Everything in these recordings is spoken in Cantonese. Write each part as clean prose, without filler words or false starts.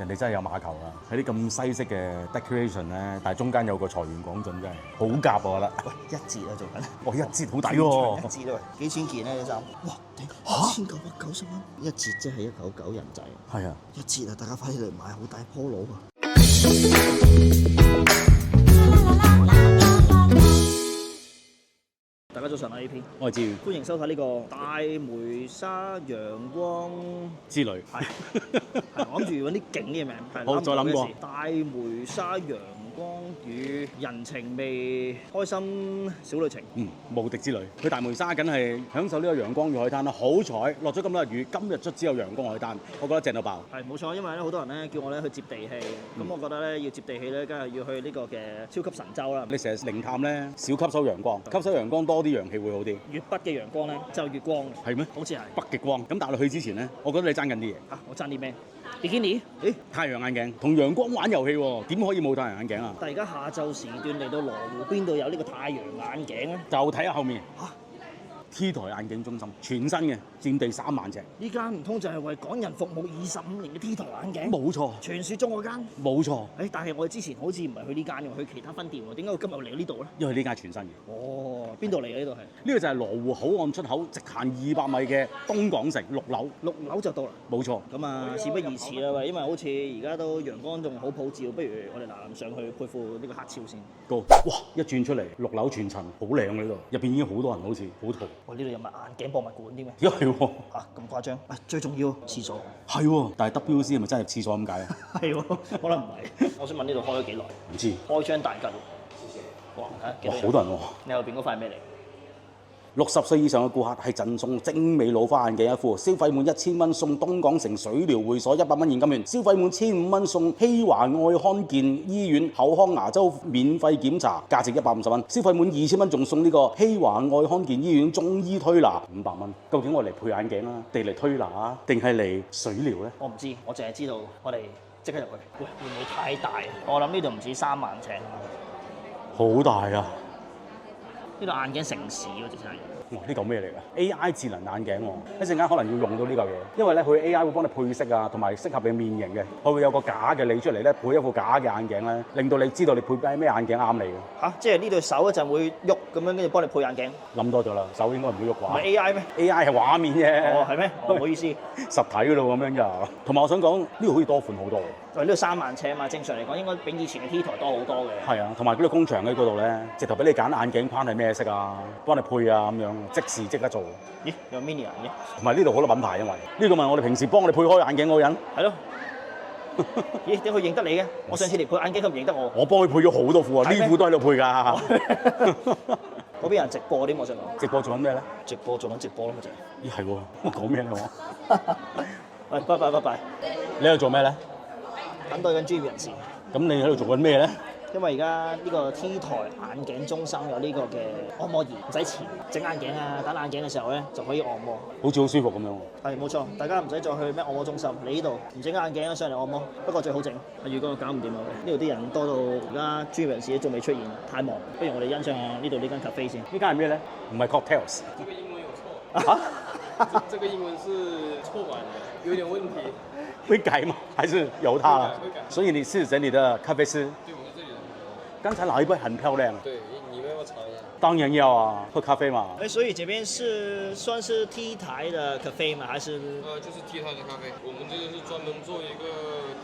人哋真係有馬球啊！喺啲咁西式嘅 decoration 咧，但係中間有個財源廣進真係好夾我覺得。喂，一折啊做緊，哇一折好抵喎！一折啊喂，幾錢件咧呢衫？哇，1990蚊，一折即係199人仔。係啊，一折啊，大家快啲嚟買，好大波佬啊！大家早上啊 AP，我係志遠歡迎收睇呢個大梅沙陽光之旅。係，我諗住揾啲勁啲嘅名。好，再諗過。大梅沙陽光與人情味，開心小旅程。無敵之旅。去大梅沙梗係享受呢個陽光與海灘啦。好彩落咗咁多日雨，今日卒之有陽光海灘，我覺得正到爆。係冇錯，因為咧好多人咧叫我咧去接地氣，咁我覺得咧要接地氣咧，梗係要去呢個嘅超級神州啦。你成日零探咧，少吸收陽光，吸收陽光多啲陽氣會好啲。越北嘅陽光咧就越光嘅。係咩？好似係。北極光。咁但係你去之前咧，我覺得你爭緊啲嘢。我爭啲咩？比基尼？誒，太陽眼鏡同陽光玩遊戲喎，點可以冇太陽眼鏡啊？但係而家下晝時段嚟到羅湖，邊度有呢個太陽眼鏡咧？就睇下後面。T 台眼鏡中心，全新嘅，佔地3萬尺。呢間唔通就係為港人服務25年嘅 T 台眼鏡？冇錯。傳説中嗰間？冇錯。但係我哋之前好似唔係去呢間喎，去其他分店喎。點解我今日嚟呢度咧？因為呢間全新嘅。哦，邊度嚟嘅呢度係？呢個就係羅湖口岸出口，直行200米嘅東港城6樓。6樓就到啦。冇錯。咁啊，事不宜遲啦，喂，因為好似而家都陽光仲好普照，不如我哋嗱上去佩服呢個黑超先。高，哇！一轉出嚟6樓全層，好靚嘅呢度，入邊已經好多人，好似好嘈。哇！呢度有埋眼鏡博物館啲咩？係喎。咁誇張？最重要廁所。係喎，但係 WC 係咪真係入廁所咁解啊？係喎，可能唔係。我想問呢度開咗幾耐？唔知。開張大吉。哇！好多人喎。你後邊嗰塊咩嚟？60歲以上嘅顧客係贈送精美老花眼鏡一副，消費滿1000蚊送東港城水療會所100蚊現金券，消費滿1500蚊送希華愛康健醫院口腔牙周免費檢查，價值150蚊，消費滿2000蚊仲送呢個希華愛康健醫院中醫推拿500蚊。究竟我嚟配眼鏡啦，定嚟推拿啊，定係嚟水療呢？我唔知，我淨係知道我哋即刻入去。喂，會唔會太大？我諗呢度唔止3萬尺。好大啊！呢度眼鏡城市喎，直情係。哇！呢嚿咩嚟㗎 ？AI 智能眼鏡喎，一陣間可能要用到呢嚿嘢，因為咧佢 AI 會幫你配色啊，同埋適合你面型嘅，佢會有個假嘅你出嚟咧，配一副假嘅眼鏡咧，令到你知道你配咩眼鏡啱你嘅。即係呢對手一陣會喐咁樣，跟住幫你配眼鏡。諗多咗啦，手應該唔會喐啩。唔係 AI 咩 ？AI 係畫面啫。哦，係咩？唔好意思。實體㗎咯咁樣就。同埋我想講，呢度好似多款好多喎。呢度3萬尺啊嘛，正常嚟講應該比以前嘅 T 台多好多嘅。係啊，同埋嗰啲工場喺嗰度咧，直頭俾你揀眼鏡框係咩色啊，幫你配啊咁樣，即時即刻做。咦？有 mini 眼嘅？同埋呢度好多品牌，因為呢個咪我哋平時幫我哋配開眼鏡嗰個人。係咯。咦？點解佢認得你嘅？我上次嚟配眼鏡，佢唔認得我。我幫佢配咗好多副啊，呢副都喺度配㗎。嗰邊有人直播添，我想講。直播做緊咩咧？直播做緊直播咯，咪就係。咦係喎，我講咩咧我？喂，拜拜。你喺度做咩咧？等待緊專業人士。咁你喺度做緊咩咧？因為而家呢個 T 台眼鏡中心有呢個嘅按摩儀，唔使錢，整眼鏡啊、打眼鏡嘅時候咧就可以按摩，好似好舒服咁樣。係冇錯，大家唔使再去咩按摩中心，嚟呢度唔整眼鏡上嚟按摩。不過最好整，如果搞唔掂啊，呢度啲人多到而家專業人士都仲未出現，太忙。不如我哋欣賞下呢度呢間 cafe 先。呢間係咩咧？唔係 cocktails。這個英文有錯啊？這個英文是錯版的，有點問題。會改嗎？還是由他了？會改。所以你是整理的咖啡師？對，我是這裡的。剛才拿一杯很漂亮。對，你們要不要嘗一下？當然要啊，喝咖啡嘛。所以這邊是算是 T 台的 cafe 嗎？還是？就是 T 台的咖啡。我們這個是專門做一個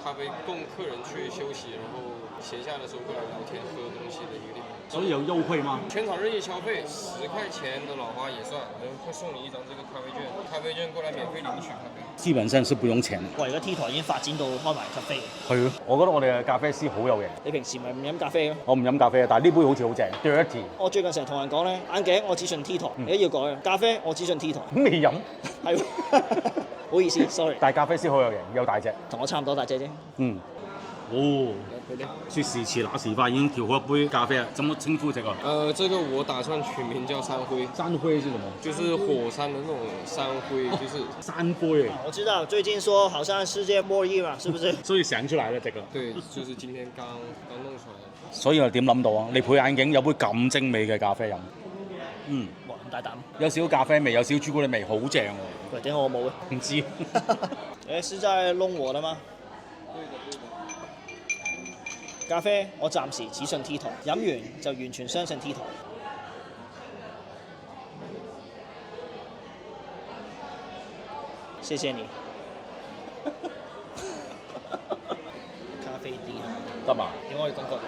咖啡供客人去休息，然後閒下的時候過來聊天喝東西的一個地方。所以有優惠嗎？全場任意消費10塊錢的老花也算，然後會送你一張這個咖啡券，咖啡券過來免費領取咖啡。基本上是不用錢。哇！而家 T 台已經發展到開埋 cafe。係咯，我覺得我哋嘅咖啡師好有型。你平時咪唔飲咖啡咩？我唔飲咖啡啊，但係呢杯好似好正 dirty。我最近成日同人講咧，眼鏡我只信 T 台，你都要改啊。咖啡我只信 T 台。咁未飲？係，唔好意思，sorry。但係咖啡師好有型，又大隻。同我差唔多大隻啫。嗯。哦。說時遲那時快，已經調好一杯咖啡啦。怎麼稱呼這個？這個我打算取名叫山灰。山灰是什麼？就是火山的那種山灰，就是山灰。我知道，最近說好像世界末日嘛，是不是？所以想出來了這個。對，就是今天剛弄出來的。所以我點諗到啊？你配眼鏡有杯咁精美嘅咖啡飲。哇，咁大膽。有少少咖啡味，有少少朱古力味，好正喎。喂，點解我冇嘅？唔知。誒，是在弄我的嗎？對的。咖啡我暫時只信 T 台，飲完就完全相信 T 台。謝謝你。咖啡店得嘛？點可以講國語？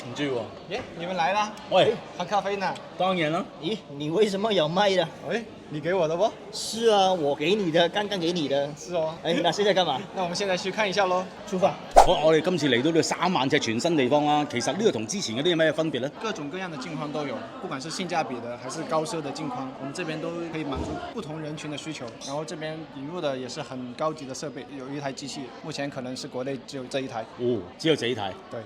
唔知喎。耶，你们来啦！喂，喝咖啡呢？當然啦。咦，你為什麼有麥的？哎，你給我的不？是啊，我給你的，剛剛給你的。是哦。哎，那現在幹嘛？那我們現在去看一下咯。出發。好，我哋今次嚟到呢個3萬尺全新地方啦。其實呢個同之前嗰啲有咩分別咧？各種各樣的鏡框都有，不管是性價比的還是高奢的鏡框，我們這邊都可以滿足不同人群的需求。然後這邊引入的也是很高級的設備，有一台機器，目前可能是國內只有這一台。哦，只有這一台。對。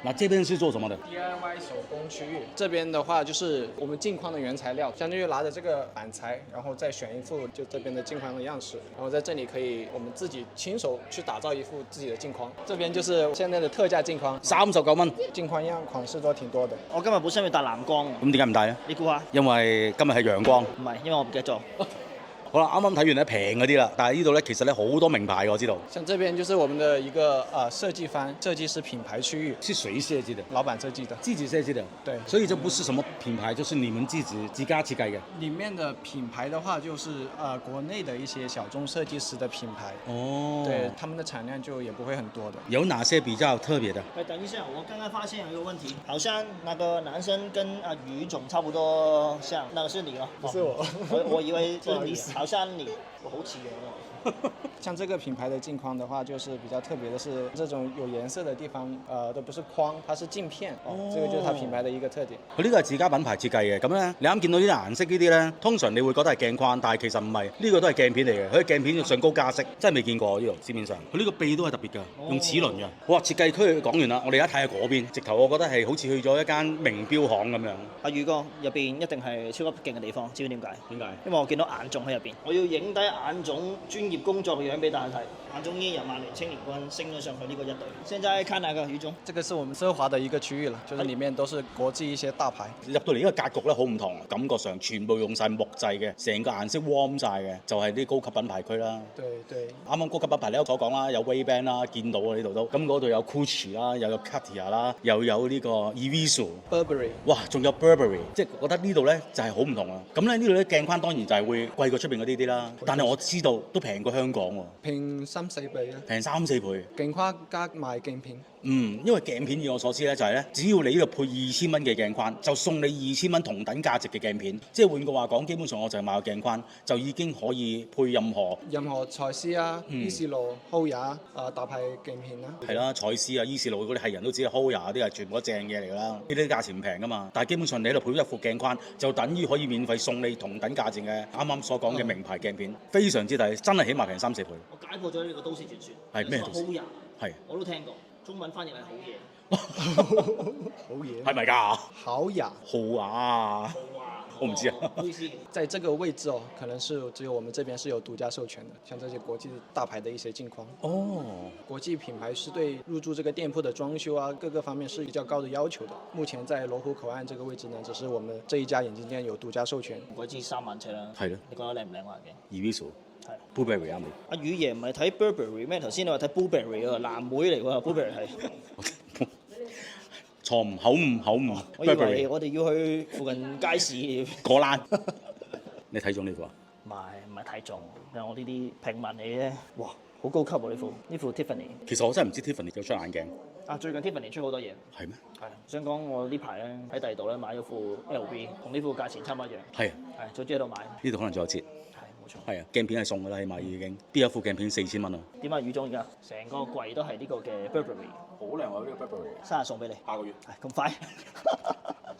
那這邊是做什麼的 DIY 手工區域。這邊的話就是我們鏡框的原材料，相當於拿着這個板材，然後再選一副就這邊的鏡框的樣式，然後在這裡可以我們自己親手去打造一副自己的鏡框。這邊就是現在的特價鏡框，39蚊。鏡框樣款式都挺多的。我今日本身要帶藍光，咁點解唔帶咧？你估下？因為今日係陽光。唔係，因為我唔記得咗。好啦，啱啱睇完咧平嗰啲啦，但係呢度咧其實咧好多名牌我知道。像這邊就是我們的一個設計方，設計師品牌區域。是誰設計的？老闆設計的。自己設計的。對。所以這不是什麼品牌，就是你們自家設計嘅。裡面的品牌的話，就是國內的一些小眾設計師的品牌。哦。對，他們的產量就也不會很多的。有哪些比較特別的？等一下，我剛剛發現有一個問題，好像那個男生跟余總差不多像，那個是你哦。不是我。我以為是你，好像你。我好似樣喎。像這個品牌的鏡框的話，就是比較特別的是，這種有顏色的地方，都不是框，它是鏡片。這個就是它品牌的一個特點。佢呢個係自家品牌設計嘅，咁咧你啱見到呢啲顏色呢啲咧，通常你會覺得係鏡框，但係其實唔係，呢個都係鏡片嚟嘅。佢鏡片上高加色，真係未見過呢度市面上。佢呢個鼻都係特別㗎，用齒輪㗎。好啊，設計區講完啦，我哋而家睇下嗰邊，直頭我覺得係好似去咗一間名錶行咁樣。阿宇哥，入邊一定係超級勁嘅地方，知唔知點解？點解？因為我見到眼總喺入邊，我要影低眼總專業工作嘅樣俾大家睇。眼總已經由曼聯青年軍升咗上去呢個一隊。現在看哪個余總？這個是我們奢華的一個區域了，就是裡面都是國際一些大牌。入到嚟呢個格局咧好唔同，感覺上全部用晒木製嘅，成個顏色 warm 晒嘅，就係啲高級品牌區啦。對對。啱啱高級品牌你都所講啦，有 Ray-Ban 啦，見到啊呢度都。咁嗰度有 Gucci 啦，又有 Cartier 啦，又有呢個 Evisu。Burberry。哇，仲有 Burberry，即係覺得呢度咧就係好唔同啦。咁咧呢度咧鏡框當然就係會貴過出邊嗰啲啦，但係我知道都平過香港喎。平3-4倍啊！平3-4倍。鏡框加埋鏡片。因為鏡片以我所知咧就係咧，只要你呢度配2000蚊嘅鏡框，就送你2000蚊同等價值嘅鏡片。即係換句話講，基本上我就係買個鏡框，就已經可以配任何蔡司啊、伊士路、Hoya 大牌鏡片啦。係啦，蔡司啊、伊士路嗰啲係人都知，Hoya 嗰啲係全部都正嘢嚟㗎啦。呢啲價錢唔平㗎嘛，但係基本上你喺度配一副鏡框，就等於可以免費送你同等價值嘅啱啱所講嘅名牌鏡片，非常之抵，真係起碼平3-4倍。我解破咗呢個都市傳說。係咩都市？Hoya 係。我都聽過。中文翻譯係好嘢，好嘢，係咪㗎？好雅，好啊，我唔知啊。在這個位置哦，可能是只有我們這邊是有獨家授權的，像這些國際大牌的一些鏡框。哦，國際品牌是對入駐這個店鋪的裝修啊，各個方面是比較高的要求的。目前在羅湖口岸這個位置呢，只是我們這一家眼鏡店有獨家授權。鬼知3萬尺啦，係咯，你覺得靚唔靚眼鏡？Evisu。係 Burberry 啱你。阿宇爺唔係睇 Burberry 咩？頭先你話睇 Burberry 喎，藍妹嚟喎 Burberry 係。錯誤，口誤。我以為我哋要去附近街市果欄。你睇中呢副啊？唔係睇中，因為我呢啲平民嚟嘅。哇，好高級喎呢副 Tiffany。其實我真係唔知 Tiffany 有出眼鏡。最近 Tiffany 出好多嘢。係咩？係。想講我呢排咧喺第二度咧買咗副 LV， 同呢副價錢差唔多一樣。係。早知喺度買。呢度可能仲有折。係啊，鏡片係送㗎啦，起碼已經。邊有副鏡片4000蚊啊？點啊，宇總而家成個櫃都係呢個嘅 Burberry， 好靚喎呢個 Burberry。生日送俾你，下個月。咁快？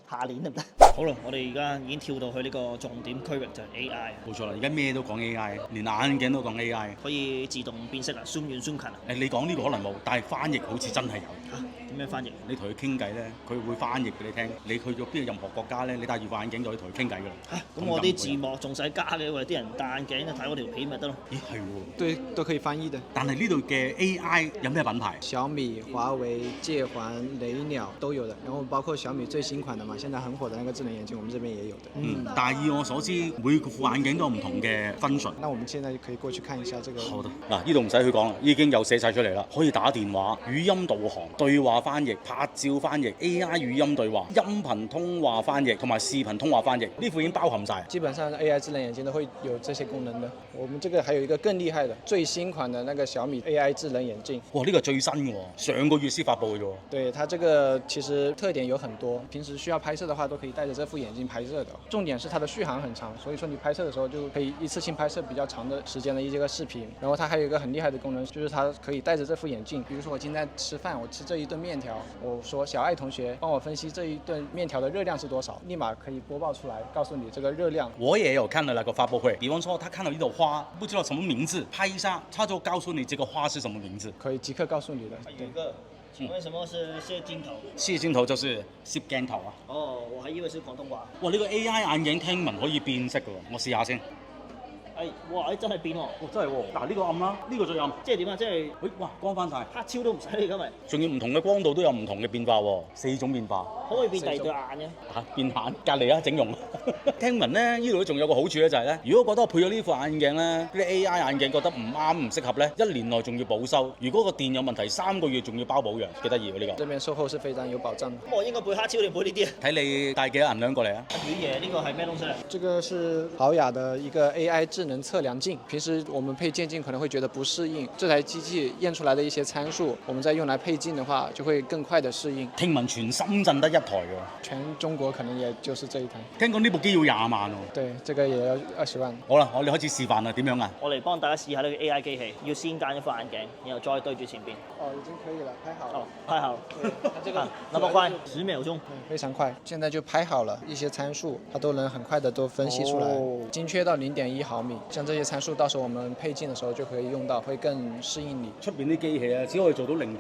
下年得唔得？好啦，我哋而家已經跳到去呢個重點區域就係 AI。冇錯啦，而家咩都講 AI， 連眼鏡都講 AI。可以自動辨識啊，zoom 遠 zoom 近啊。你講呢個可能冇，但係翻譯好似真係有。點樣翻譯？你同佢傾偈咧，佢會翻譯俾你聽。你去咗邊個任何國家咧，你戴住副眼鏡就可以同佢傾偈㗎啦。咁我啲字幕仲使加嘅，為啲人戴眼鏡就睇我條片咪得咯。咦，係喎。對，都可以翻譯嘅。但係呢度嘅 AI 有咩品牌？小米、華為、界環、雷鳥都有的，然後包括小米最新款的嘛。現在很火的那個智能眼鏡，我們這邊也有的。但係以我所知，每副眼鏡都有唔同嘅 function。那我們現在可以過去看一下這個。好的，嗱，呢度唔使去講啦，已經有寫晒出嚟啦，可以打電話、語音導航、對話翻譯、拍照翻譯、AI 語音對話、音頻通話翻譯同埋視頻通話翻譯，呢副已經包含晒。基本上 AI 智能眼鏡都會有這些功能的。我們這個還有一個更厲害的，最新款的那個小米 AI 智能眼鏡。哇，呢個最新嘅喎，上個月先發布嘅啫。對，它這個其實特點有很多，平時需要拍攝的話都可以戴着這副眼鏡拍攝的。重點是它的續航很長，所以說你拍攝的時候就可以一次性拍攝比較長的時間的一個視頻。然後它還有一個很厲害的功能，就是它可以戴着這副眼鏡，比如說我今天吃飯，我吃這一頓麵條，我說小愛同學幫我分析這一頓麵條的熱量是多少，立馬可以播報出來，告訴你這個熱量。我也有看了那個發布會，比方說他看到一朵花，不知道什麼名字，拍一下，他就告訴你這個花是什麼名字，可以即刻告訴你的。有一個，請問什麼是攝鏡頭？攝鏡頭就是攝鏡頭啊。哦，我還以為是廣東話。哇，呢個 AI 眼鏡聽聞可以變色㗎喎，我試下先。哇！真係變喎，真係喎。嗱，呢個暗啦，呢個最暗。即係點啊？即係，哇，光翻晒，黑超都唔使你今日。仲要唔同嘅光度都有唔同嘅變化喎，4種變化。可唔可以變第二對眼嘅？嚇，變眼隔離啊，整容。聽聞咧，呢度仲有個好處咧，就係咧，如果覺得我配咗呢副眼鏡咧，啲 AI 眼鏡覺得唔啱唔適合咧，1年內仲要保修。如果個電有問題，3個月仲要包保養，幾得意喎呢個。這邊售後是非常有保障。咁我應該配黑超定配呢啲啊？睇你帶幾多銀兩過嚟啊？魚爺，呢個係咩東西啊？這個是豪雅的一個 AI 智能測量鏡。平時我們配漸鏡可能會覺得不適應，這台機器驗出來的一些參數，我們再用來配鏡的話，就會更快的適應。聽聞全深圳得一台㗎，全中國可能也就是這一台。聽講呢部機要20萬喎。對，這個也要20萬。好啦，我哋開始示範啦，點樣啊？我嚟幫大家試下呢個 AI 機器，要先揀一副眼鏡，然後再對住前邊。哦，已經可以了，拍好了。哦，拍好了。這個那麼快，10秒鐘。非常快，現在就拍好了，一些參數它都能很快的都分析出來，精確到0.1毫米。像這些參數，到時候我們配鏡的時候就可以用到，會更適應你。出邊啲機器咧，只可以做到0.5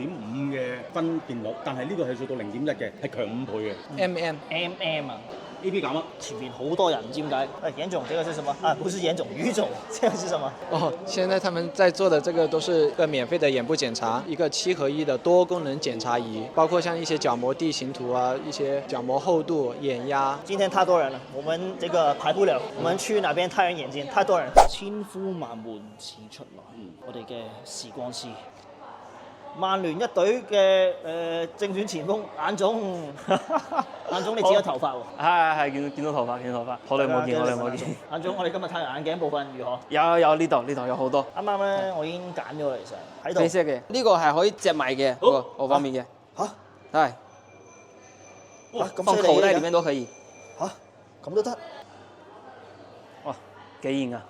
嘅分辨率，但係呢個係做到0.1嘅，係強5倍嘅。MM 啊。A.P. 減啊！前面好多人，唔知點解？嚴總，這個是什麼？啊，不是嚴總，於總，這個是什麼？哦，現在他們在做的這個都是一個免費的眼部檢查，一個7合1的多功能檢查儀，包括像一些角膜地形圖啊，一些角膜厚度、眼壓。今天太多人了，我們這個排不了，我們去哪邊太陽眼鏡？太多人，千呼萬喚始出來。我哋嘅時光師。曼聯一隊嘅正選前鋒眼總，眼總你剪咗頭髮喎？係見到頭髮，好耐冇見，眼總，我哋今日太陽眼鏡部分如何？有呢度有好多。啱啱咧，我已經揀咗其實喺度。啡色嘅，呢個係可以折埋嘅，好方便嘅。嚇？係。放口袋裡面都可以。嚇？咁都得？哇，幾型啊！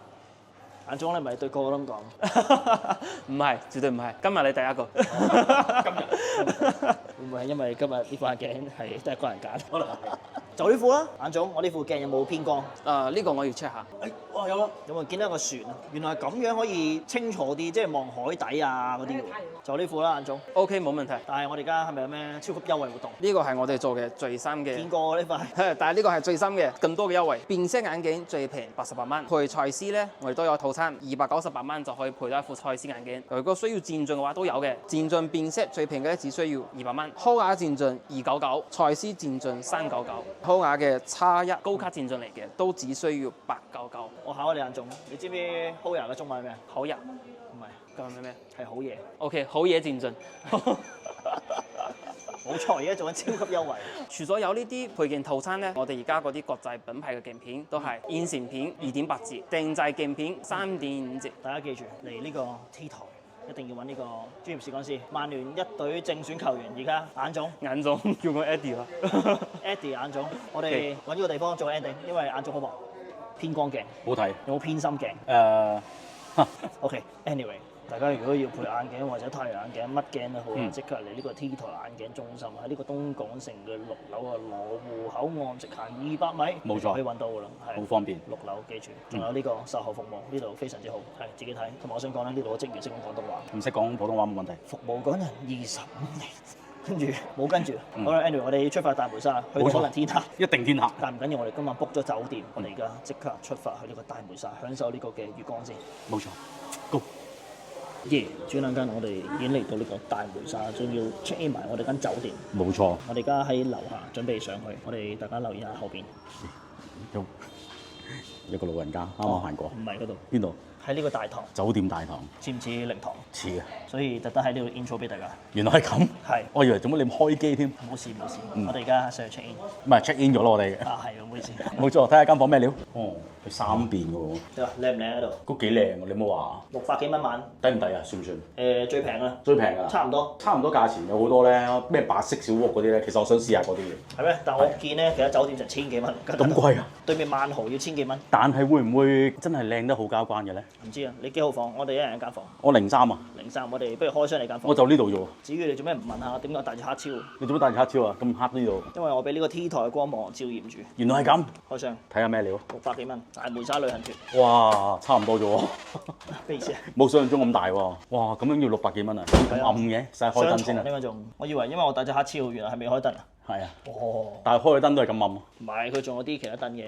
眼總你咪對個個都咁講？唔係，絕對唔係。今日你第一個。今日會唔會係因為今日呢副眼鏡係得一個人揀？可能就呢副啦，眼總，我呢副鏡有冇偏光？呢個我要 check 下。哇有啦，有冇見到一個船啊？原來咁樣可以清楚啲，即係望海底啊嗰啲喎。就呢副啦，眼總。OK， 冇問題。但係我哋而家係咪有咩超級優惠活動？呢個係我哋做嘅最新嘅。見過呢塊。但係呢個係最新嘅，更多嘅優惠。變色眼鏡最平88蚊，配蔡司咧，我哋都有套餐，298蚊就可以配到一副蔡司眼鏡。如果需要漸進嘅話都有嘅，漸進變色最平嘅只需要200蚊，豪雅漸進299，蔡司漸進399，豪雅嘅X1高級漸進嚟嘅都只需要899。我考下你眼總，你知唔知豪雅嘅中文係咩？好人唔係，咁係咩？係好嘢。OK， 好嘢漸進。冇錯，而家做緊超級優惠。除咗有呢啲配件套餐咧，我哋而家嗰啲國際品牌嘅鏡片都係現成片2.8折，定製鏡片3.5折。大家記住嚟呢個 T 台，一定要揾呢個專業視光師，曼聯一隊正選球員。而家眼總叫我 Eddie 啦，Eddie 眼總，我哋揾呢個地方做 ending，因為眼總好忙，偏光鏡好睇，有冇偏心鏡？OK，anyway。大家如果要配眼鏡或者太陽眼鏡，乜鏡都好啦，即刻嚟呢個 T 台眼鏡中心，喺呢個東港城嘅6樓啊，羅湖口岸直行200米，冇錯，可以揾到㗎啦，係好方便。6樓記住，仲有呢個售後服務，呢度非常之好，係自己睇。同埋我想講咧，呢度嘅職員識講廣東話，唔識講普通話冇問題。服務嗰人25年，跟住冇跟住。好啦 ，anyway， 我哋出發大梅沙，去到可能天黑，一定天黑。但唔緊要，我哋今晚 book 咗酒店，我哋而家即刻出發去呢個大梅沙，享受呢個嘅月光先。冇錯，Go。轉兩間我哋已經嚟到呢個大梅沙，仲要 check in 埋我哋間酒店。冇錯。我哋而家喺樓下準備上去，我哋大家留意下後邊。有一個老人家啱啱行過。唔係嗰度。邊度？喺呢個大堂。酒店大堂。似唔似靈堂？似啊。所以特登喺呢度 intro 俾大家。原來係咁。係。我以為做乜你唔開機添？冇事。我哋而家上去 check in。唔係 check in 咗咯，我哋。啊，係，唔好意思。冇錯，睇下間房咩料。哦，佢3邊嘅喎。對吧？靚唔靚喺度？都幾靚喎，你冇話600幾蚊晚。抵唔抵啊？算唔算？最平啦。最平㗎。差唔多價錢，有好多咧，咩白色小屋嗰啲咧，其實我想試下嗰啲嘢。係咩？但我見咧，其實酒店就1000幾蚊。咁貴啊？對面萬豪要1000幾蚊。但係會唔會真係靚得好交關嘅咧？唔知啊，你幾號房？我哋一人一間房。我03啊。03，我哋不如開箱你間房。我就呢度啫喎。至於你做咩唔問下點解帶住黑超？你做乜帶住黑超啊？咁黑呢度？因為我俾呢個 T 台嘅光芒照驗住。原來係咁。開箱。睇下咩料？600幾蚊，大梅沙旅行團。哇，差唔多啫喎。咩意思啊？冇想象中咁大喎。哇，咁樣要600幾蚊啊？咁暗嘅，使開燈先啊。呢個仲，我以為因為我帶隻黑超，原來係未開燈啊。係啊。哦。但係開咗燈都係咁暗。唔係，佢仲有啲其他燈嘅。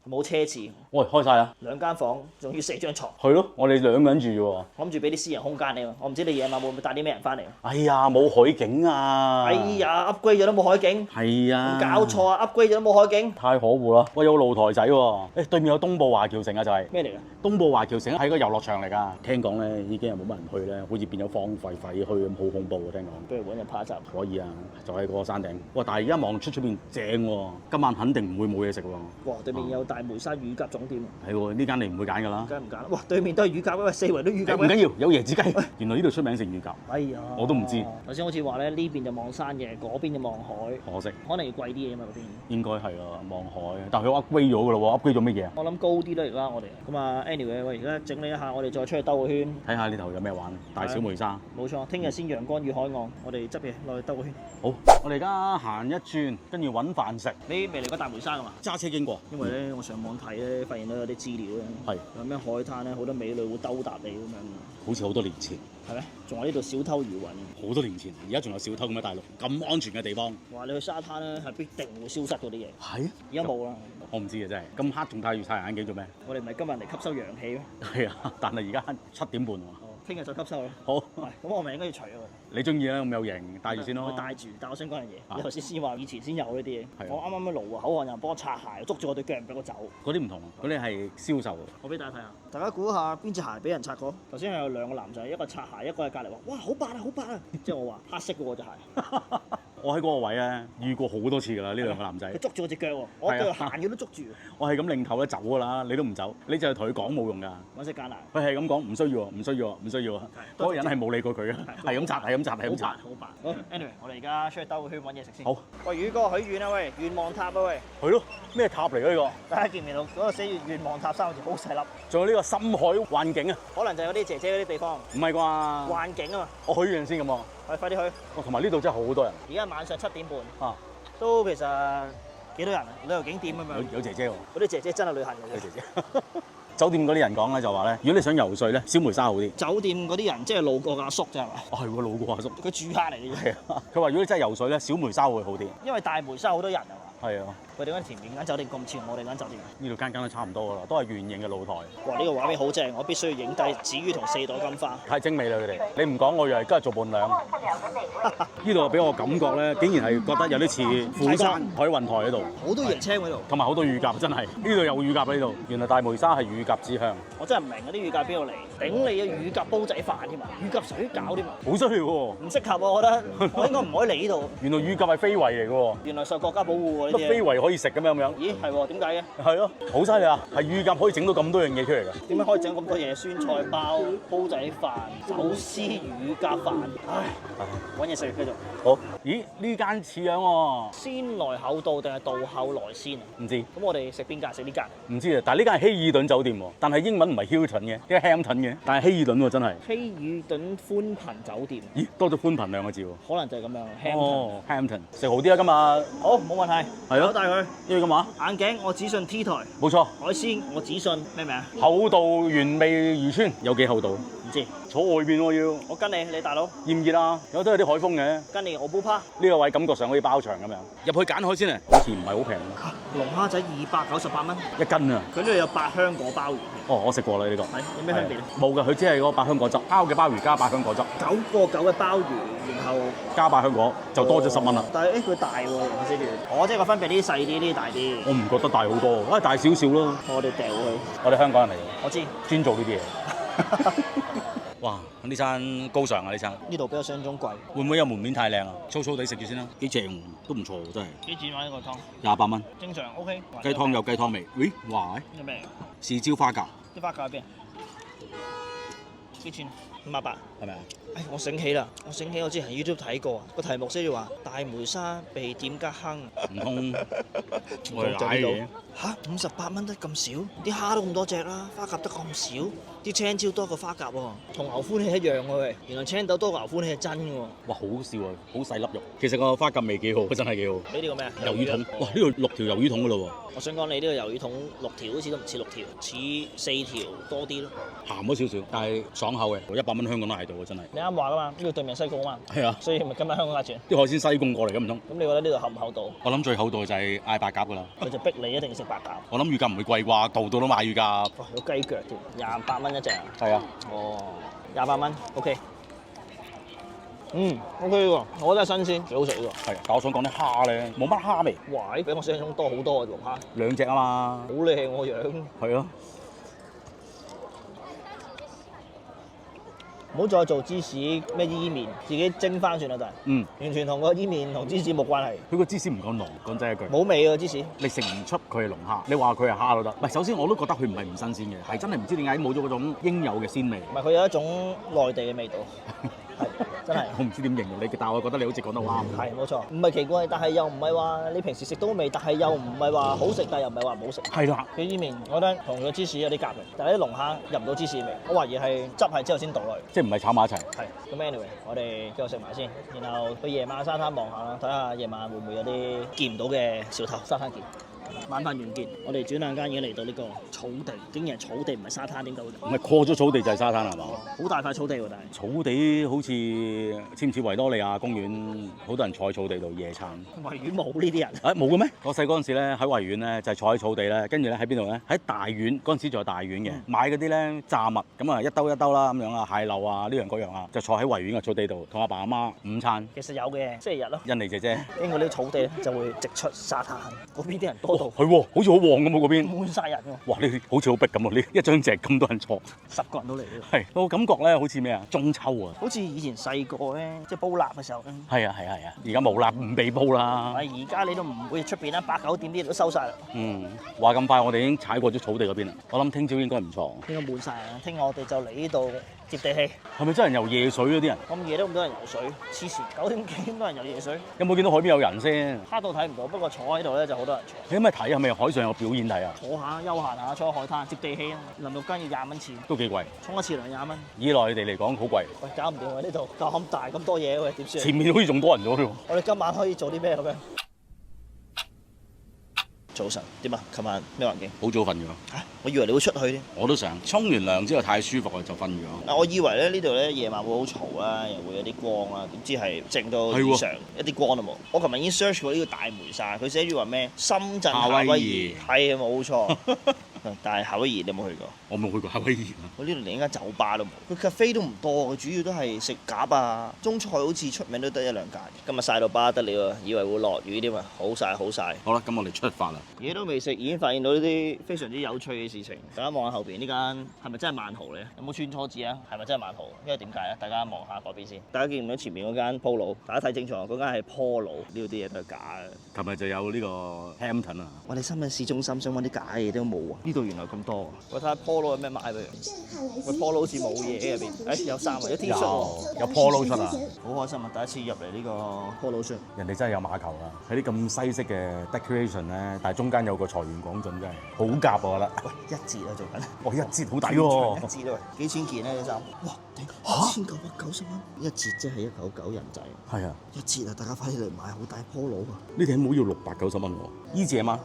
冇奢侈。喂，開晒啦！2間房，仲要4張床。係咯，我哋2個人住啫喎。我諗住俾啲私人空間你喎，我唔知你夜晚會唔會帶啲咩人翻嚟？哎呀，冇海景啊！哎呀 ，upgrade 咗都冇海景。係啊。搞錯啊 ，upgrade 咗都冇海景。太可惡啦！喂，有露台仔喎。誒，對面有東部華僑城啊，就係。咩嚟㗎？東部華僑城係個遊樂場嚟㗎。聽講咧，已經係冇乜人去咧，好似變咗荒廢去咁，好恐怖啊！聽講。不如揾日拍一集。可以啊，就喺嗰個山頂。哇！但係而家望出邊正喎，今晚肯定唔會冇嘢食喎。哇！對面有大梅沙乳鴿總店。係喎，呢間你唔會揀㗎啦。梗係唔揀啦！哇！對面都係乳鴿，因為4圍都乳鴿。唔緊要，有椰子雞。原來呢度出名食乳鴿。哎呀！我都唔知。頭先好似話咧，呢邊就望山嘅，嗰邊就望海。可惜。可能要貴啲嘢嘛嗰邊。應該係啊，望海。但係佢 upgrade 咗㗎咯喎，upgrade 咗乜嘢啊？我諗高啲啦，而家我哋。咁啊，anyway，喂，而家整理一下，我哋再出去兜個圈。睇下呢頭有咩玩？大小梅沙。冇錯，聽日先陽光與海岸，我哋執嘢落去兜個圈。好，我哋而家行一轉，跟住揾飯食。你未嚟過大梅沙㗎嘛？揸車經過。因為咧，我上網睇咧，發現到有啲資料咧。係。有咩海灘咧，好多美女會兜搭你咁樣。好似好多年前。係咩？仲喺呢度小偷如雲。好多年前，而家仲有小偷咁喺大陸咁安全嘅地方。話你去沙灘咧，係必定會消失嗰啲嘢。係。而家冇啦。我唔知啊，真係咁黑仲戴住太陽眼鏡做咩？我哋唔係今日嚟吸收陽氣咩？係啊，但係而家7點半喎。聽日再吸收啦。好。咁我咪應該要除啊。你中意啦，咁有型，戴住先咯。我戴住，但我想講樣嘢。你頭先話以前先有呢啲嘢。我啱啱喺羅湖口岸有人幫我擦鞋，捉住我對腳唔俾我走。嗰啲唔同，嗰啲係銷售。我俾大家睇下，大家估下邊隻鞋俾人擦過？頭先有2個男仔，一個擦鞋，一個喺隔離話：哇，好白啊，好白啊！即係我話黑色嘅喎隻鞋。我喺嗰個位咧遇過好多次㗎啦，呢2個男仔。佢捉住我隻腳喎，我腳行嘅都捉住。我係咁擰頭咧走㗎啦，你都唔走，你就係同佢講冇用㗎。揾食艱難。佢係咁講，唔需要啊，唔需要啊，唔需要啊。嗰個人係冇理過佢嘅，係咁擦，係咁擦，係咁擦。好白。好 anyway，我哋而家出去兜個圈揾嘢食先。好。喂，宇哥許願啊喂，願望塔啊喂。係咯，咩塔嚟㗎呢個？大家見唔見到嗰個寫住願望塔3個字，好細粒。仲有呢個深海幻境啊！可能就係嗰啲姐姐嗰啲地方。唔係啩？幻境啊嘛。我許願先咁喎。快啲去！同埋呢度真係好多人。而家晚上7點半。啊。都其實幾多人啊？旅遊景點咁樣。有姐姐喎。嗰啲姐姐真係旅行嘅。有姐姐。酒店嗰啲人講咧就話咧，如果你想游水咧，小梅沙好啲。酒店嗰啲人即係路過阿叔啫係嘛？哦係喎，路過阿叔。佢住客嚟嘅啫。係啊。佢話如果你真係游水咧，小梅沙會好啲。因為大梅沙好多人啊嘛。係啊。佢哋間前面間酒店咁似我哋間酒店。呢度間間都差唔多㗎啦，都係圓形嘅露台。哇！呢個畫面好正，我必須要影低子瑜同4朵金花。太精美啦佢哋，你唔講我以為今日做伴娘。呢度俾我感覺咧，竟然係覺得有啲似釜山海運台嗰度。好多椰青喺度。同埋好多乳鴿，真係呢度有乳鴿喺呢度。原來大梅沙係乳鴿之鄉。我真係唔明嗰啲乳鴿邊度嚟？頂你嘅乳鴿煲仔飯添啊！乳鴿水餃添啊！好犀利喎！唔適合我覺得，我應該唔可以嚟呢度。原來乳鴿係非遺嚟嘅喎。原來受國家保護喎呢啲。非遺可以食嘅咩咁樣？咦係喎？點解嘅？係咯，好犀利啊！係乳鴿可以整到咁多樣嘢出嚟㗎。點解可以整咁多嘢？酸菜包、煲仔飯、手撕乳鴿飯。唉，揾嘢食繼續。好。咦？呢間似樣喎。先來後到定係到後來先啊？唔知。咁我哋食邊間？食呢間？唔知啊，但係呢間係希爾頓酒店喎，但係英文唔係 Hilton 嘅，呢個 Hampton 嘅，但係希爾頓喎真係。希爾頓寬頻酒店。咦？多咗寬頻2個字喎。可能就係咁樣。哦 ，Hampton 食好啲啊今日。好，冇問題。係咯。帶佢。因為咁話。眼鏡我只信 T 台。冇錯。海鮮我只信咩名啊？厚道原味漁村有幾厚道？唔知。坐外邊喎要。我跟你，你大佬。熱唔熱啊？有都有啲海風嘅。跟你，我煲趴。呢個位感覺上好似包場咁樣。入去揀海鮮啊，好似唔係好平。龍蝦仔298蚊一斤啊！佢呢度有百香果鮑魚。哦，我食過啦呢個。係有咩分別咧？冇㗎，佢只係嗰個百香果汁，烤嘅鮑魚加百香果汁。9個9嘅鮑魚，然後加百香果就多咗10蚊啦。但係佢大喎，我知住。即係個分別呢啲細啲，呢啲大啲。我唔覺得大好多，大少少咯。我哋掉佢。我哋香港人嚟嘅。我知。專做呢啲嘢。哇！呢餐高尚啊呢餐。呢度比我想象中貴。會唔會有門面太靚啊？粗粗地食住先啦，幾正都唔錯喎真係。幾錢買呢個湯？28蚊。正常 OK。雞湯有雞湯味。咦？哇！呢咩？豉椒花甲。啲花甲喺邊？幾錢？580。係咪啊？我醒起啦！我之前喺 YouTube 睇過個題目寫住話大梅沙被點吉坑。唔通我哋瀨嘢？嚇！58蚊得咁少？啲蝦都咁多隻啦，花甲得咁少？啲青椒多過花甲喎，同牛歡喜一樣喎。原來青豆多過牛歡喜係真嘅喎。哇！好笑啊，好細粒肉。其實個花甲味幾好，真係幾好。你呢個咩啊？魷魚筒。哇！呢度6條魷魚筒㗎咯喎。我想講你呢個魷魚筒6條好似都唔似6條，似4條多啲咯。鹹咗少少，但係爽口嘅。100蚊香港都係到喎，真係。你啱話㗎嘛？呢個對面西貢啊嘛。係啊。所以咪今日香港價錢。啲海鮮西貢過嚟嘅唔通？咁你覺得呢度厚唔厚道？我諗最厚道就係嗌白鴿㗎啦。佢就逼你一定要食白鴿。我諗乳鴿唔會貴啩，度度都買乳鴿。哇！有雞腳添，28蚊一隻啊。係啊。哦，28蚊 ，OK。OK 喎，我覺得係新鮮，幾好食喎。係，但我想講啲蝦咧，冇乜蝦味。哇！比我想象中多好多啊，龍蝦。2隻啊嘛。好靚我樣。係咯。唔好再做芝士咩伊麵，自己蒸翻算啦，就係。完全同個伊麵同芝士冇關係。佢個芝士唔夠濃，講真一句。冇味啊芝士。你食唔出佢係龍蝦，你話佢係蝦都得。唔係，首先我都覺得佢唔係唔新鮮嘅，係真係唔知點解冇咗嗰種應有嘅鮮味。唔係，佢有一種內地嘅味道。係真係。我唔知點形容你，但係我覺得你好似講得好啱。係冇錯，唔係奇怪，但係又唔係話你平時食到味，但係又唔係話好食，但係又唔係話唔好食。係啦。佢伊麵，我覺得同佢芝士有啲夾嘅，但係啲龍蝦入唔到芝士味，我懷疑係汁係之後先倒落去。即係唔係炒埋一齊？係。咁 anyway，我哋繼續食埋先，然後去夜晚沙灘望下啦，睇下夜晚會唔會有啲見唔到嘅小偷沙灘見。晚飯完結，我哋轉眼間已經嚟到呢個草地，竟然係草地唔係沙灘，點解會？唔係過咗草地就係沙灘係嘛？好大塊草地喎，但係草地好似似唔似維多利亞公園？好多人坐喺草地度野餐。維園冇呢啲人。冇嘅咩？我細嗰陣時咧喺維園咧就係坐喺草地咧，跟住咧喺邊度咧？喺大院嗰陣時仲有大院嘅，買嗰啲咧炸物，咁啊一兜一兜啦咁樣啊，蟹柳啊呢樣嗰樣啊，就坐喺維園嘅草地度同阿爸阿媽午餐。其實有嘅，星期日咯。印尼姐姐經過呢啲草地咧，就會直出沙灘，嗰邊啲人多到。係喎，好似好旺咁喎嗰邊。滿晒人喎。哇！你好似好逼咁喎，呢一張席咁多人坐，10個人都嚟。係，我感覺咧好似咩啊？中秋啊！好似以前細個咧，即係煲蠟嘅時候咧。係啊！而家冇蠟唔俾煲啦。而家你都唔會出邊啦，8、9點啲人都收晒啦。話咁快，我哋已經踩過咗草地嗰邊啦。我諗聽朝應該唔錯。應該滿晒啦！聽日我哋就嚟呢度接地氣。係咪真係游夜水嗰啲人？咁夜都咁多人游水，黐線！9點幾咁多人游夜水。有冇見到海邊有人先？蝦到睇唔到，不過坐喺度咧就好多人坐。你有咩睇？係咪海上有表演睇啊？坐下休閒下，坐海灘接地氣啊！淋浴間要20蚊錢。都幾貴。沖一次涼20蚊。以內地嚟講好貴。喂，搞唔掂喎！呢度咁大咁多嘢，喂點算？前面好似仲多人咗喎。我哋今晚可以做啲咩咁樣？早晨點啊？琴晚咩環境？好早瞓咗。我以為你會出去添。我都想。沖完涼之後太舒服啦，就瞓咗。我以為咧呢度咧夜晚會好嘈啦，又會有啲光啦，點知係靜到異常，一啲光都冇。我琴日已經 search 過呢個大梅沙，佢寫住話咩？深圳夏威夷係啊，冇錯。但係夏威夷你有冇去過？我冇去過夏威夷啊！我呢度連間酒吧都冇，佢 cafe 都唔多，佢主要都係食鴿啊，中菜好似出名都得1、2間。今日曬到巴得了啊，以為會落雨添啊，好曬好曬。好啦，咁我哋出發啦。嘢都未食，已經發現到呢啲非常之有趣嘅事情。大家望下後邊呢間係咪真係萬豪嚟？有冇串錯字啊？係咪真係萬豪？因為點解咧？大家望下嗰邊先。大家見唔到前面嗰間 Polo？大家睇清楚，嗰間係 Polo。呢度啲嘢都係假嘅。琴日就有呢個 Hampton 啊。我哋深圳市中心想揾啲假嘢都冇啊！呢度原來咁多。我睇下 Polo 有咩買俾佢。喂 Polo 好似冇嘢喺入邊。有衫啊，有 T 恤喎。有 Polo 出啊！好開心啊！第一次入嚟呢個 Polo 恤。人哋真係有碼頭啊！喺啲咁西式嘅 decoration 咧，但係中間有個財源廣進，真係好夾我覺得。喂，1折啊做緊。哇，1折好抵喎！ 1折啊，幾錢件呢啲衫？哇，1990蚊，1折即係199人仔。係啊，1折啊！大家快啲嚟買，好大 Polo 啊！呢頂帽要690蚊喎，衣姐嗎？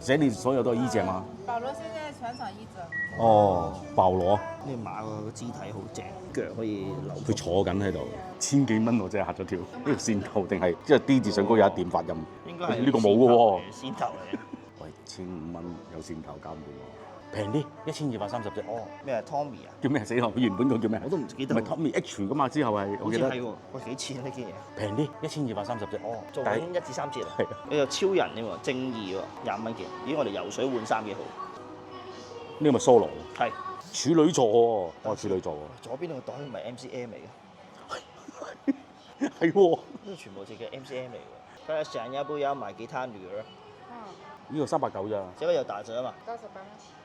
這裡所有都係衣姐嗎？保羅現在全場1折。哦，保羅。呢馬個肢體好正，腳可以扭。佢坐緊喺度，1000幾蚊我真係嚇咗跳。呢條線頭定係即係 D 字上高有一點發音？應該係呢個冇嘅喎。線頭嚟嘅。喂，1500蚊有線頭搞唔掂喎，平啲1230啫。哦，咩係 Tommy 啊？叫咩死咯？佢原本個叫咩？我都唔記得。唔係 Tommy H 噶嘛？之後係我記得。好似係喎。喂，幾錢呢件嘢？平啲1230啫。哦，做緊1至3折啊。係。你有超人添喎，正義喎，20蚊件。咦，我哋游水換衫幾好。呢個咪 Solo？係。處女座喎，我係處女座喎。左邊個袋唔係 MCM 嚟嘅。係喎。呢個全部自己 MCM 嚟嘅。佢係成日不要買給他女兒。呢個390咋？這個有打折嘛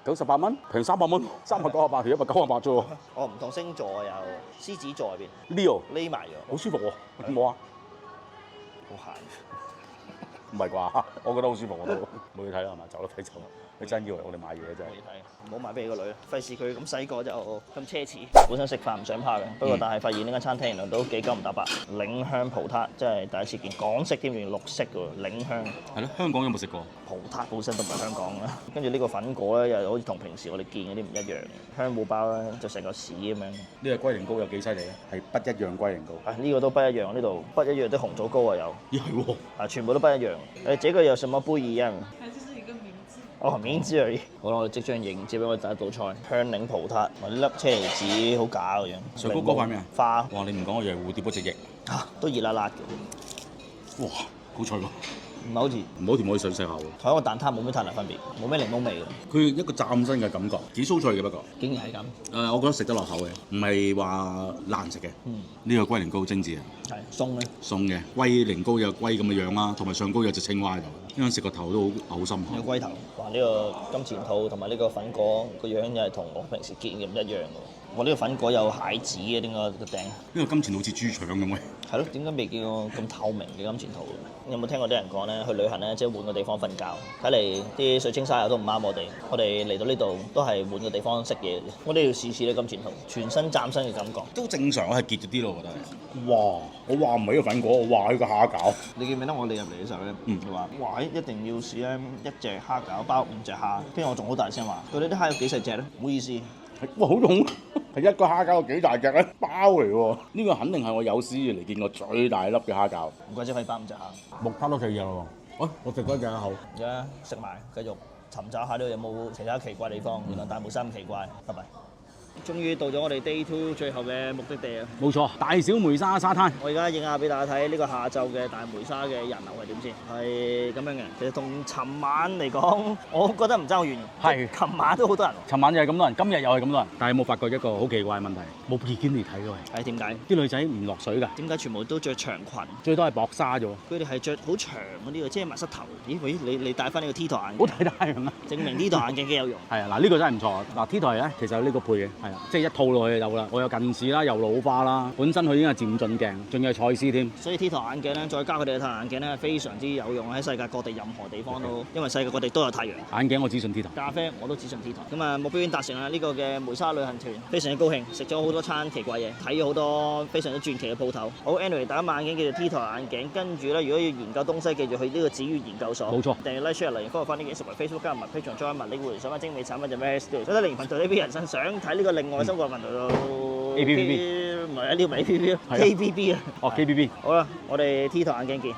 ？98蚊，平300蚊，398條198啫喎。哦，唔同星座有獅子座入邊。Leo 匿埋咗。好舒服喎，有冇啊？好閒。唔係啩？我覺得好舒服我都。冇嘢睇啦係嘛？走啦，快走啦！你真以為我哋買嘢真係？冇嘢睇，唔好買俾個女，費事佢咁細個就咁奢侈。本身食飯唔想拍嘅，不過但係發現呢間餐廳原來都幾九唔搭八。嶺香葡撻真係第一次見，港式添，仲綠色嘅喎，嶺香。係咯，香港有冇食過？葡撻本身都唔係香港啦，跟住呢個粉果咧又好似同平時我哋見嗰啲唔一樣。香芋包咧就成個屎咁樣。呢個龜苓膏有幾犀利咧？係不一樣龜苓膏。呢個都不一樣，呢度不一樣啲紅棗糕啊有。咦係喎。全部都不一樣。這個有什麼不一樣？哦，名字而已。好啦，我哋即將迎接俾我哋第一道菜香檸葡撻，哇！呢粒車厘子好假嘅樣。上高嗰塊咩啊？花。哇！你唔講我以為蝴蝶嗰隻翼。都熱辣辣嘅。哇！好脆喎。唔係好似。唔好甜可以想食下喎。同一個蛋撻冇咩太大分別，冇咩檸檬味嘅。佢一個嶄新嘅感覺，幾酥脆嘅不過。竟然係咁。我覺得食得落口嘅，唔係話難食嘅。呢個龜苓膏精緻啊。係鬆咧。鬆嘅龜苓膏有龜咁嘅樣啦，同埋上高有隻青蛙喺度。呢樣食個頭都好深刻。有龜頭，哇！呢個金錢肚同埋呢個粉果個樣又係同我平時見嘅唔一樣喎。我呢個粉果有蟹子嘅，點解個頂？呢個金錢好似豬腸咁嘅。係咯，點解未見過咁透明嘅金錢肚？有冇聽過啲人講咧？去旅行咧，即係換個地方瞓覺。睇嚟啲水清沙幼都唔啱我哋。我哋嚟到呢度都係換個地方食嘢。我哋要試試呢金錢肚，全身嶄新嘅感覺。都正常，係結咗啲咯，我覺得係。哇！我話唔係呢個粉果，我話呢個蝦餃。你記唔記得我哋入嚟嘅時候咧？佢話：哇！一定要試咧1隻蝦餃包5隻蝦。跟住我仲好大聲話：佢哋啲蝦有幾細隻咧？唔好意思。哇！好重，係一個蝦餃有幾大隻咧？包嚟喎！呢個肯定係我有史以嚟見過最大粒嘅蝦餃。唔怪之可以包5隻蝦。木蝦都食嘢咯喎！我食多隻口。而家食埋，繼續尋找下呢度有冇其他奇怪地方。原來大帽山咁奇怪。拜拜。終於到咗我哋 Day 2最後嘅目的地啊！冇錯，大小梅沙沙灘。我而家影下俾大家睇呢個下晝嘅大梅沙嘅人流係點先，係咁樣嘅。其實同尋晚嚟講，我覺得唔爭好遠。係，尋晚都好多人。尋晚又係咁多人，今日又係咁多人。但係有冇發覺一個好奇怪嘅問題？冇比堅尼睇嘅喎。係點解？啲女仔唔落水㗎。點解全部都着長裙？最多係薄紗啫喎。佢哋係着好長嗰啲嘅，遮埋膝頭。咦？喂，你戴翻呢個 T 台眼鏡。好睇太陽啊！證明 T 台眼鏡幾有用。係啊，嗱呢個真係唔錯。嗱 T 台咧，其實有呢個配嘅。係啊，即係一套落去就有啦。我有近視啦，又老花啦，本身佢已經係漸進鏡，仲有蔡司添。所以 T 台眼鏡咧，再加佢哋嘅太陽眼鏡咧，係非常之有用喺世界各地任何地方都，因為世界各地都有太陽。眼鏡我只信 T 台，咖啡我都只信 T 台。咁啊，目標已經達成啦！呢個嘅梅沙旅行團非常之高興，食咗好多餐奇怪嘢，睇咗好多非常之傳奇嘅鋪頭。好 anyway，大家眼鏡叫做 T 台眼鏡，跟住咧，如果要研究東西，記住去呢個紫苑研究所。冇錯。訂閱 like share 嚟 follow 翻呢幾十為 Facebook 加埋 Patreon join 埋，你會想翻精美產品就咩 studio。想睇靈魂同呢邊人生，想睇呢個另外生活頻道就 APP 唔係啊，呢個唔係 APP，KBB 啊。哦 KBB。好啦，我哋 T 台眼鏡見。